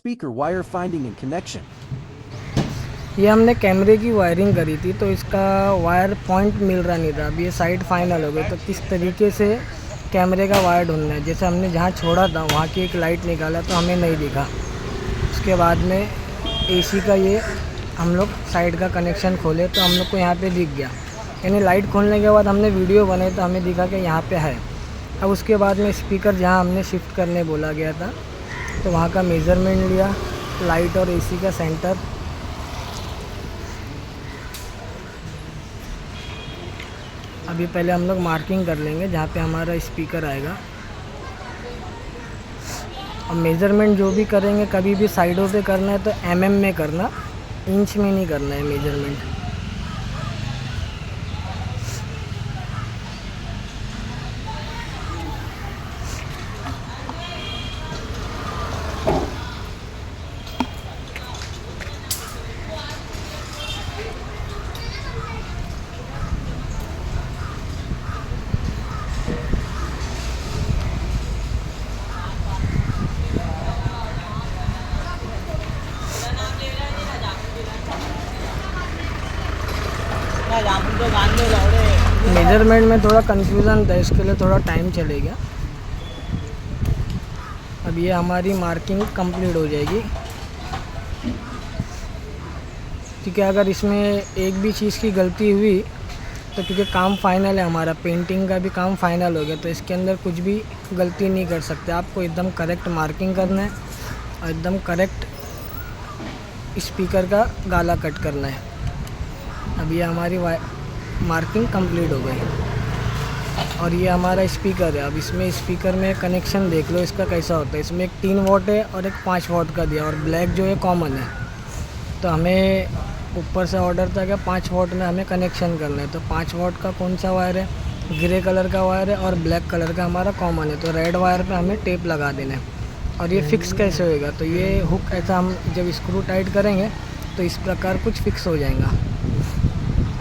speaker wire finding and connection. ये हमने कैमरे की वायरिंग करी थी तो इसका वायर पॉइंट मिल रहा नहीं था। अब ये साइड फाइनल हो गई तो किस तरीके से कैमरे का वायर ढूंढना है। जैसे हमने जहाँ छोड़ा था वहाँ की एक लाइट निकाला तो हमें नहीं दिखा। उसके बाद में एसी का ये हम लोग साइड का कनेक्शन खोले तो हम लोग को यहाँ पे दिख गया। यानी लाइट खोलने के बाद हमने वीडियो बनाई तो हमें दिखा कि यहाँ पे है। अब उसके बाद में स्पीकर जहाँ हमने शिफ्ट करने बोला गया था तो वहाँ का मेज़रमेंट लिया, लाइट और एसी का सेंटर। अभी पहले हम लोग मार्किंग कर लेंगे जहाँ पे हमारा स्पीकर आएगा। और मेज़रमेंट जो भी करेंगे कभी भी साइडों पे करना है तो mm में करना, इंच में नहीं करना है मेज़रमेंट। मेजरमेंट में थोड़ा कंफ्यूजन था, इसके लिए थोड़ा टाइम चलेगा। अब ये हमारी मार्किंग कंप्लीट हो जाएगी। क्योंकि अगर इसमें एक भी चीज़ की गलती हुई तो क्योंकि काम फाइनल है, हमारा पेंटिंग का भी काम फाइनल हो गया तो इसके अंदर कुछ भी गलती नहीं कर सकते। आपको एकदम करेक्ट मार्किंग करना है और एकदम करेक्ट स्पीकर का गाला कट करना है। अब ये हमारी मार्किंग कंप्लीट हो गई और ये हमारा स्पीकर है। अब इसमें स्पीकर में कनेक्शन देख लो इसका कैसा होता है। इसमें एक 3 वॉट है और एक 5 वॉट का दिया और ब्लैक जो है कॉमन है। तो हमें ऊपर से ऑर्डर था कि 5 वॉट में हमें कनेक्शन करना है। तो 5 वॉट का कौन सा वायर है, ग्रे कलर का वायर है और ब्लैक कलर का हमारा कॉमन है। तो रेड वायर पे हमें टेप लगा देना है। और ये फिक्स कैसे होएगा, तो ये हुक ऐसा हम जब स्क्रू टाइट करेंगे तो इस प्रकार कुछ फिक्स हो जाएगा।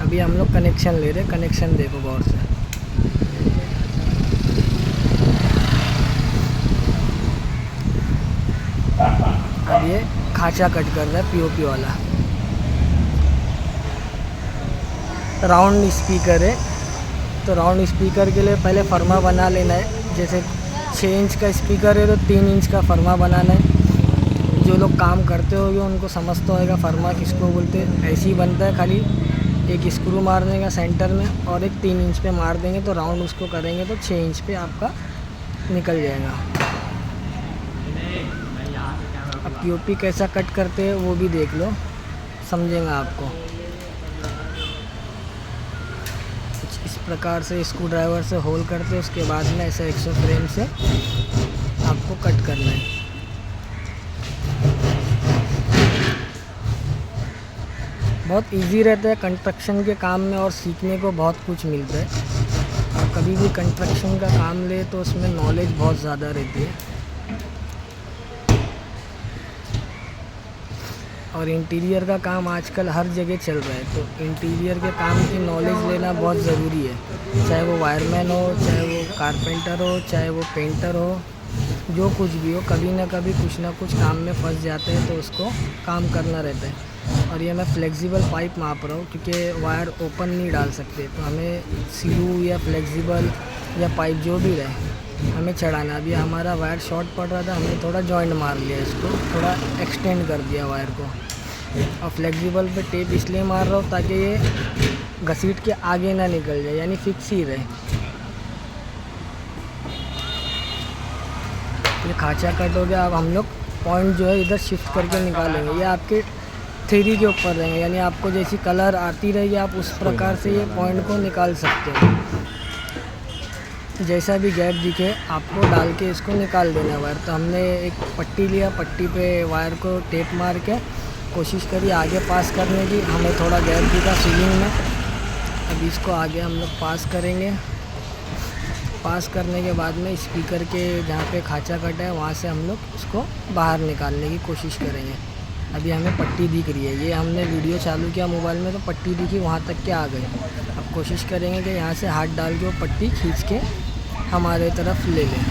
अभी हम लोग कनेक्शन ले रहे हैं, कनेक्शन देखो गौर से। अब ये खांचा कट कर रहा है पीओपी वाला। राउंड स्पीकर है तो राउंड स्पीकर के लिए पहले फर्मा बना लेना है। जैसे 6 इंच का स्पीकर है तो 3 इंच का फर्मा बनाना है। जो लोग काम करते होंगे उनको समझता होगा फर्मा किसको बोलते हैं। ऐसे ही बनता है, खाली एक स्क्रू मार देंगे सेंटर में और एक 3 इंच पे मार देंगे तो राउंड उसको करेंगे तो 6 इंच पे आपका निकल जाएगा। अब पीओपी कैसा कट करते हैं वो भी देख लो, समझेगा आपको। इस प्रकार से स्क्रू ड्राइवर से होल करते, उसके बाद में ऐसे 100 फ्रेम से आपको कट करना है। बहुत इजी रहता है कंस्ट्रक्शन के काम में और सीखने को बहुत कुछ मिलता है। और कभी भी कंस्ट्रक्शन का काम ले तो उसमें नॉलेज बहुत ज़्यादा रहती है। और इंटीरियर का काम आजकल हर जगह चल रहा है तो इंटीरियर के काम की नॉलेज लेना बहुत ज़रूरी है। चाहे वो वायरमैन हो, चाहे वो कारपेंटर हो, चाहे वो पेंटर हो, जो कुछ भी हो, कभी ना कभी कुछ ना कुछ काम में फंस जाते हैं तो उसको काम करना रहता है। और ये मैं फ्लेक्सिबल पाइप माप रहा हूँ क्योंकि वायर ओपन नहीं डाल सकते तो हमें स्क्रू या फ्लेक्सिबल या पाइप जो भी रहे हमें चढ़ाना। अभी हमारा वायर शॉर्ट पड़ रहा था, हमने थोड़ा जॉइंट मार लिया, इसको थोड़ा एक्सटेंड कर दिया वायर को। और फ्लेक्सिबल पे टेप इसलिए मार रहा हूँ ताकि ये घसीट के आगे ना निकल जाए, यानी फिक्स ही रहे। ये खांचा कट हो गया। अब हम लोग पॉइंट जो है इधर शिफ्ट करके निकालेंगे। ये आपके 3D के ऊपर रहेंगे, यानी आपको जैसी कलर आती रहेगी आप उस प्रकार से ये पॉइंट को निकाल सकते हो। जैसा भी गैप दिखे आपको डाल के इसको निकाल देना वायर। तो हमने एक पट्टी लिया, पट्टी पे वायर को टेप मार के कोशिश करी आगे पास करने की। हमें थोड़ा गैप दिखा सीलिंग में, अब इसको आगे हम लोग पास करेंगे। पास करने के बाद में स्पीकर के जहाँ पे खांचा कटा है वहाँ से हम लोग इसको बाहर निकालने की कोशिश करेंगे। अभी हमें पट्टी दिख रही है, ये हमने वीडियो चालू किया मोबाइल में तो पट्टी दिखी, वहाँ तक के आ गए। अब कोशिश करेंगे कि यहाँ से हाथ डाल के वो पट्टी खींच के हमारे तरफ ले लें।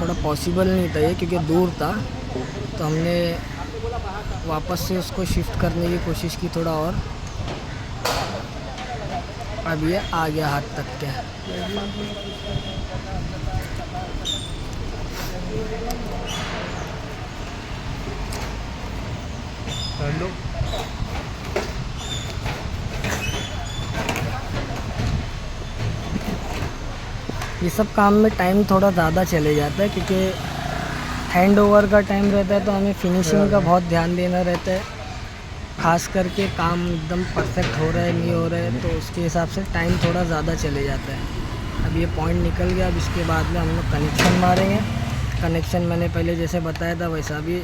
थोड़ा पॉसिबल नहीं था ये, क्योंकि दूर था, तो हमने वापस से उसको शिफ्ट करने की कोशिश की थोड़ा और। अब ये आ गया हाथ तक के। हेलो। ये सब काम में टाइम थोड़ा ज़्यादा चले जाता है, क्योंकि हैंड ओवर का टाइम रहता है, तो हमें फिनिशिंग का बहुत ध्यान देना रहता है। खास करके काम एकदम परफेक्ट हो रहा है नहीं हो रहा है, तो उसके हिसाब से टाइम थोड़ा ज़्यादा चले जाता है। अब ये पॉइंट निकल गया, अब इसके बाद में हम लोग कनेक्शन मारेंगे। कनेक्शन मैंने पहले जैसे बताया था वैसा भी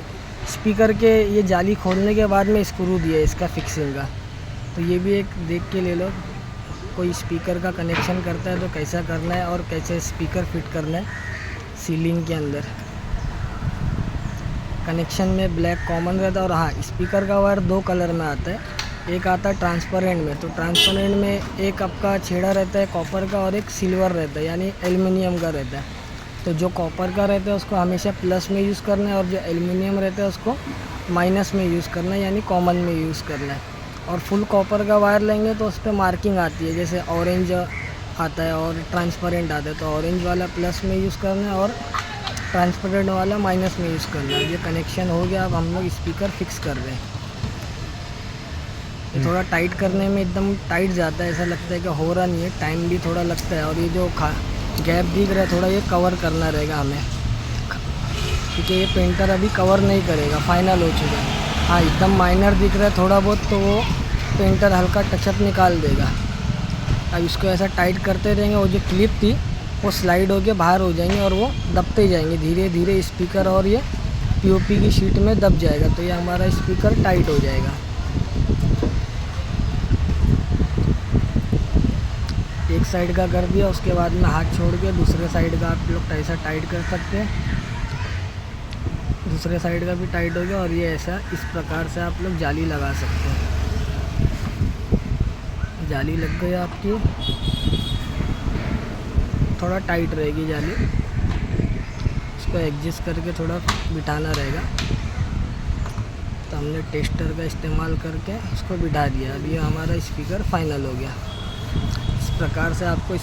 स्पीकर के ये जाली खोलने के बाद में स्क्रू दिया इसका फिक्सिंग का, तो ये भी एक देख के ले लो। कोई स्पीकर का कनेक्शन करता है तो कैसा करना है और कैसे स्पीकर फिट करना है सीलिंग के अंदर। कनेक्शन में ब्लैक कॉमन रहता है, और हाँ, स्पीकर का वायर 2 कलर में आता है। एक आता है ट्रांसपेरेंट में, तो ट्रांसपेरेंट में एक आपका छेड़ा रहता है कॉपर का और एक सिल्वर रहता है, यानी एल्युमिनियम का रहता है। तो जो कॉपर का रहता है उसको हमेशा प्लस में यूज़ करना है, और जो एल्युमिनियम रहता है उसको माइनस में यूज़ करना है, यानी कॉमन में यूज़ करना है। और फुल कॉपर का वायर लेंगे तो उस पर मार्किंग आती है, जैसे ऑरेंज आता है और ट्रांसपेरेंट आता है, तो ऑरेंज वाला प्लस में यूज़ करना है और ट्रांसपेरेंट वाला माइनस में यूज़ करना है। ये कनेक्शन हो गया। अब हम लोग स्पीकर फिक्स कर रहे हैं। ये थोड़ा टाइट करने में एकदम टाइट जाता है, ऐसा लगता है कि हो रहा नहीं है, टाइम भी थोड़ा लगता है। और ये जो गैप दिख रहा है थोड़ा, ये कवर करना रहेगा हमें, क्योंकि ये पेंटर अभी कवर नहीं करेगा, फाइनल हो चुका है। हाँ, एकदम माइनर दिख रहा है थोड़ा बहुत, तो वो पेंटर हल्का टचअप निकाल देगा। अब इसको ऐसा टाइट करते रहेंगे, वो जो क्लिप थी वो स्लाइड होके बाहर हो जाएंगे और वो दबते जाएंगे धीरे धीरे स्पीकर, और ये पीओपी की शीट में दब जाएगा, तो ये हमारा स्पीकर टाइट हो जाएगा। एक साइड का कर दिया, उसके बाद में हाथ छोड़ के दूसरे साइड का आप लोग ऐसा टाइट कर सकते हैं। दूसरे साइड का भी टाइट हो गया, और ये ऐसा इस प्रकार से आप लोग जाली लगा सकते हैं। जाली लग गई आपकी, थोड़ा टाइट रहेगी जाली, इसको एडजस्ट करके थोड़ा बिठाना रहेगा। तो हमने टेस्टर का इस्तेमाल करके उसको बिठा दिया। अभी हमारा स्पीकर फाइनल हो गया। इस प्रकार से आपको